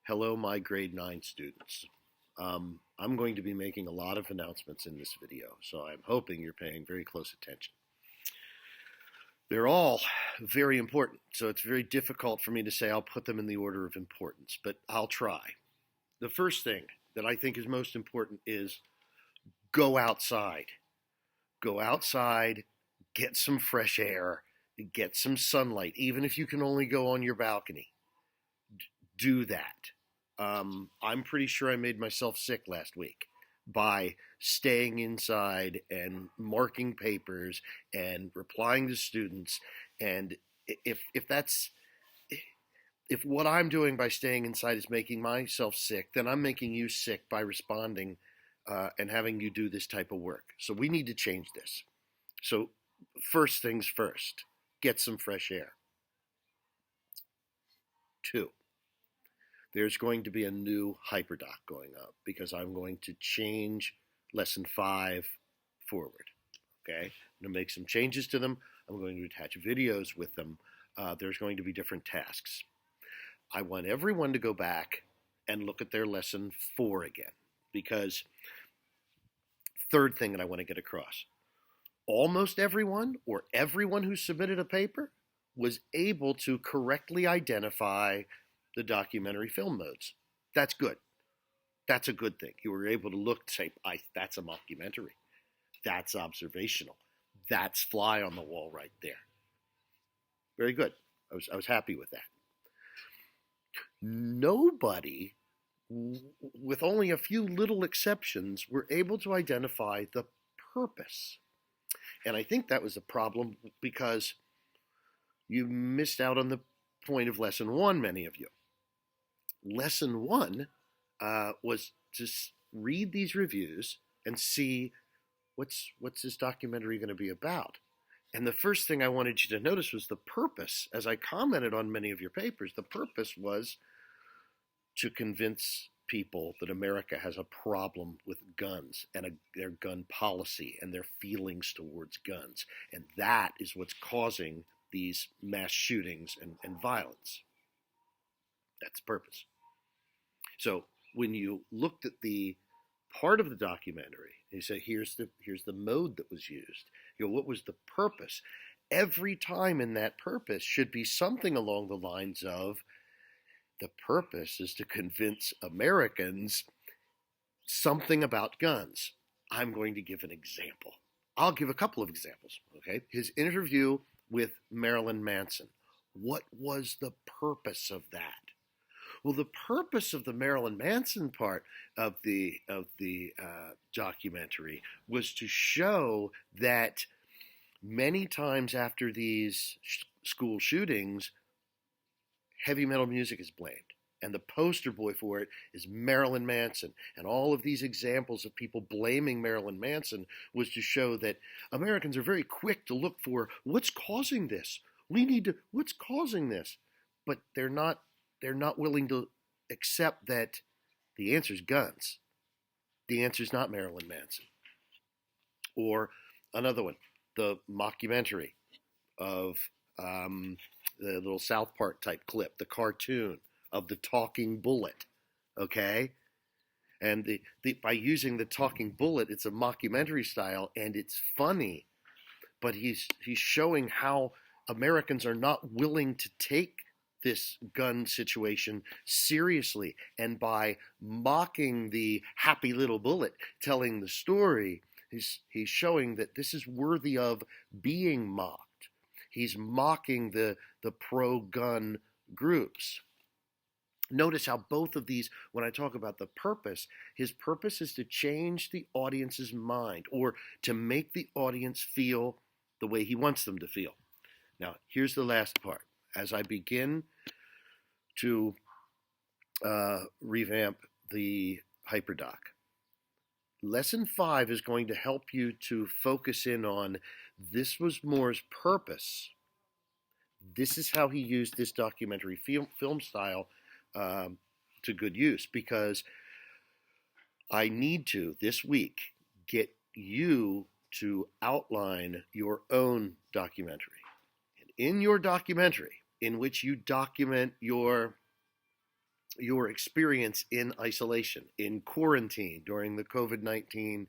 Hello, my grade 9 students. I'm going to be making a lot of announcements in this video, so I'm hoping you're paying very close attention. They're all very important, so it's very difficult for me to say I'll put them in the order of importance, but I'll try. The first thing that I think is most important is go outside. Go outside, get some fresh air, get some sunlight, even if you can only go on your balcony. Do that. I'm pretty sure I made myself sick last week by staying inside and marking papers and replying to students. And if that's if what I'm doing by staying inside is making myself sick, then I'm making you sick by responding and having you do this type of work. So we need to change this. So first things first, get some fresh air. 2. There's going to be a new HyperDoc going up because I'm going to change lesson 5 forward. Okay, I'm going to make some changes to them. I'm going to attach videos with them. There's going to be different tasks. I want everyone to go back and look at their lesson 4 again, because third thing that I want to get across, almost everyone or everyone who submitted a paper was able to correctly identify the documentary film modes. That's good. That's a good thing. You were able to look, say, that's a mockumentary. That's observational. That's fly on the wall right there. Very good. I was happy with that. Nobody, with only a few little exceptions, were able to identify the purpose. And I think that was a problem because you missed out on the point of lesson 1, many of you. Lesson 1 was to read these reviews and see what's this documentary going to be about. And the first thing I wanted you to notice was the purpose. As I commented on many of your papers, the purpose was to convince people that America has a problem with guns and their gun policy and their feelings towards guns. And that is what's causing these mass shootings and violence. That's the purpose. So when you looked at the part of the documentary, you say, here's the mode that was used. What was the purpose? Every time in that purpose should be something along the lines of, the purpose is to convince Americans something about guns. I'm going to give an example. I'll give a couple of examples, okay? His interview with Marilyn Manson. What was the purpose of that? Well, the purpose of the Marilyn Manson part of the documentary was to show that many times after these school shootings, heavy metal music is blamed. And the poster boy for it is Marilyn Manson. And all of these examples of people blaming Marilyn Manson was to show that Americans are very quick to look for what's causing this. What's causing this? But they're not willing to accept that the answer is guns. The answer is not Marilyn Manson. Or another one, the mockumentary of the little South Park type clip, the cartoon of the talking bullet, okay? And by using the talking bullet, it's a mockumentary style and it's funny, but he's showing how Americans are not willing to take this gun situation seriously. And by mocking the happy little bullet telling the story, he's showing that this is worthy of being mocked. He's mocking the pro-gun groups. Notice how both of these, when I talk about the purpose, his purpose is to change the audience's mind or to make the audience feel the way he wants them to feel. Now, here's the last part. As I begin to revamp the HyperDoc, lesson 5 is going to help you to focus in on this was Moore's purpose. This is how he used this documentary film style to good use, because I need to, this week, get you to outline your own documentary. And in your documentary, in which you document your your experience in isolation, in quarantine during the COVID-19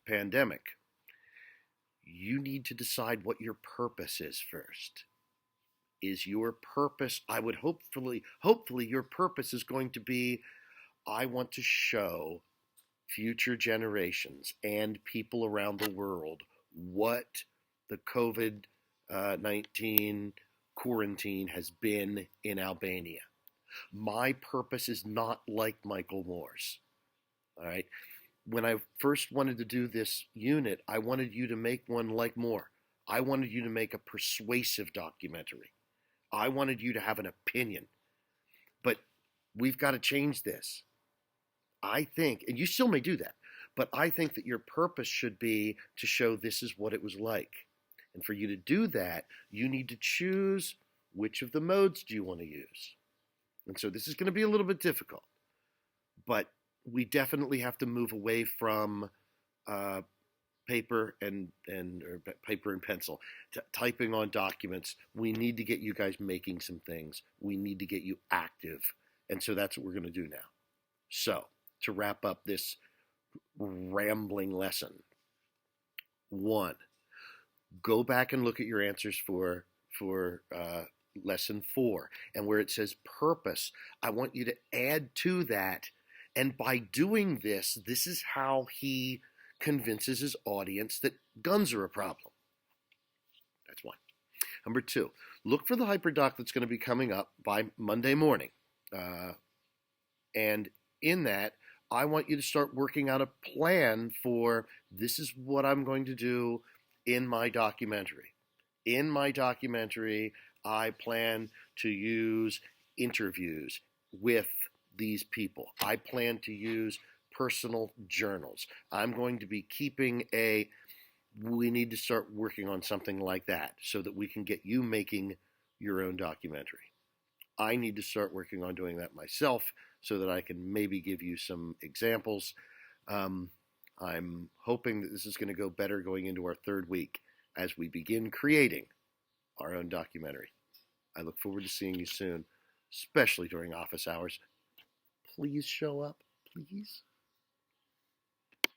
pandemic, you need to decide what your purpose is first. Is your purpose, I would hopefully your purpose is going to be, I want to show future generations and people around the world what the COVID 19 quarantine has been in Albania. My purpose is not like Michael Moore's. All right. When I first wanted to do this unit, I wanted you to make one like Moore. I wanted you to make a persuasive documentary. I wanted you to have an opinion. But we've got to change this. I think, and you still may do that, but I think that your purpose should be to show this is what it was like. And for you to do that, you need to choose which of the modes do you want to use. And so this is going to be a little bit difficult, but we definitely have to move away from paper and pencil, typing on documents. We need to get you guys making some things. We need to get you active. And so that's what we're going to do now. So to wrap up this rambling lesson, 1, go back and look at your answers for lesson 4, and where it says purpose, I want you to add to that. And by doing this, this is how he convinces his audience that guns are a problem. That's 1. Number 2, look for the hyperdoc that's going to be coming up by Monday morning. And in that, I want you to start working out a plan for, this is what I'm going to do in my documentary. In my documentary, I plan to use interviews with these people. I plan to use personal journals. I'm going to be keeping we need to start working on something like that so that we can get you making your own documentary. I need to start working on doing that myself so that I can maybe give you some examples. I'm hoping that this is going to go better going into our 3rd week as we begin creating our own documentary. I look forward to seeing you soon, especially during office hours. Please show up, please.